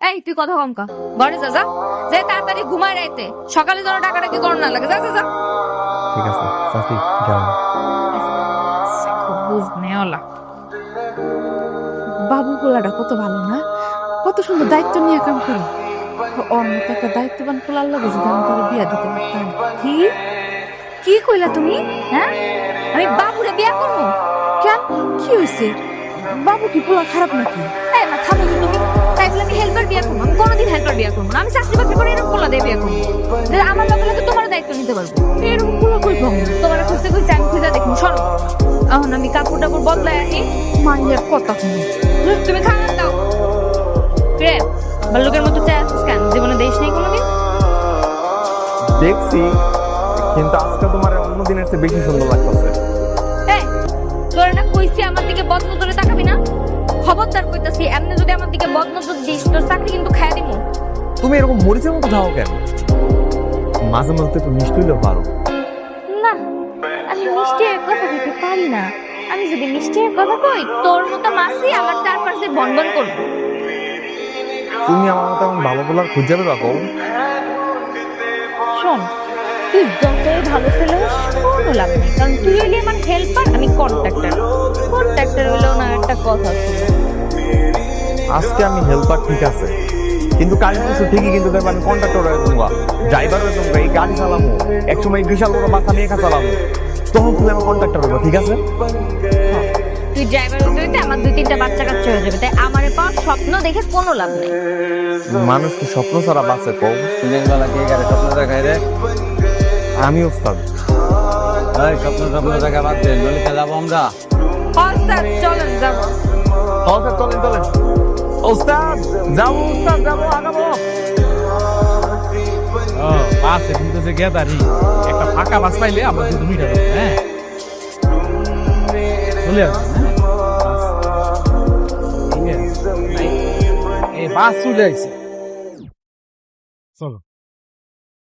এই তুই কথা কম কা, ঘরে যা যা, যে তাড়াতাড়ি ঘুমায় রাইতে, সকালে যেন টাকাটা কি কর না লাগে, যা যা যা। ঠিক আছে চাচি গেলাম। খুব বুঝ নেওয়ালা। বাবু পোলাটা কত ভালো না, কত সুন্দর দায়িত্ব নিয়ে কাম করে। ওর মতো একটা দায়িত্ববান পোলার লগে যদি আমি তার বিয়া দিতে পারতাম। কি কি কইলা তুমি? হ্যাঁ, আমি বাবুরে বিয়া করবো? কেন, কি হয়েছে? বাবু কি পোলা খারাপ নাকি? এই মা থামো তো তুমি। তাই বলে আমি হেল্পার বিয়া করবো? আমি কোনোদিন হেল্পার বিয়া করবো না। আমি চাকরি বাকরি করে এরকম পোলা দিয়ে বিয়া করবো, যে আমার লগে লগে তোমার দায়িত্ব নিতে পারবো। এরকম পোলা কই পাবো? তোমার খুঁজতে খুঁজতে আমি খুঁজে দেখুন, সরো। এখন আমি কাপড় টাপড় বদলায় আনি। মায়ের কথা শুনো। তুমি খাবার দাও। রে ভাল্লুকের মতো চাই আসিস কেন? জীবনে দেশ নেই কোনোদিন? দেখছি, কিন্তু আজকে তোমার অন্য দিনের চেয়ে বেশি সুন্দর লাগতেছে। এই তোরা না কইছি আমার দিকে বদ নজরে তাকাবি না? খবরদার কইতাছি, এমনি যদি আমার দিকে বদ নজর দিস তোর চাকরি কিন্তু খাইয়া দিমু। তুমি এরকম মরিচের মতো খাও কেন? মাঝে মাঝে তো একটু মিষ্টি হইলেও পারো। না, আমি মিষ্টি এর কথা কইতে পারি না। আমি যদি মিষ্টি এর কথা কই, তোর মতো মাসি আমার চারপাশে বনবন করবে। তুমি আমার মতো এমন ভালো বলার খুঁজে পেবা কও? শোন, তুই যতই ভালো ছেলে হোস কোনো লাভ নেই, কারণ তুই হইলি আমার হেল্পার, আমি কন্ট্রাক্টর। কন্ট্রাক্টর হইলেও না একটা কথা ছিল। আজকে আমি হেল্পার ঠিক আছে, কিন্তু কাল পরশু ঠিকই কিন্তু দেখবো আমি কন্ট্রাক্টর হয়ে যাবো, ড্রাইভার হয়ে যাবো, এই গাড়ি চালাবো, একসময় বিশাল বড় মাথা নিয়ে চালাবো, তখন তুমি আমার কন্ট্রাক্টর হবো, ঠিক আছে? তুই ড্রাইভার হতে হইতে আমার 2-3টা বাচ্চা কাচ্চা হয়ে যাবে, তাই আমারে পাওয়ার স্বপ্ন দেখে কোনো লাভ নেই। মানুষ কি স্বপ্ন ছাড়া বাঁচে কও? দিনের বেলা কে গাড়ি স্বপ্ন দেখায় রে? আমি ওস্তাদ। এই স্বপ্ন দেখা বাদ দে, নলিতে যাবো আমরা। ওস্তাদ চলেন যাবো। ওস্তাদ চলেন চলেন। ওস্তাদ যাবো, ওস্তাদ যাবো, আগাবো। বাস কিন্তু যে গেদারি একটা ফাঁকা বাস পাইলে আমরা কিন্তু মিটা যাবো। হ্যাঁ চলে আসবে। এই বাস চলে আসছে, চলো।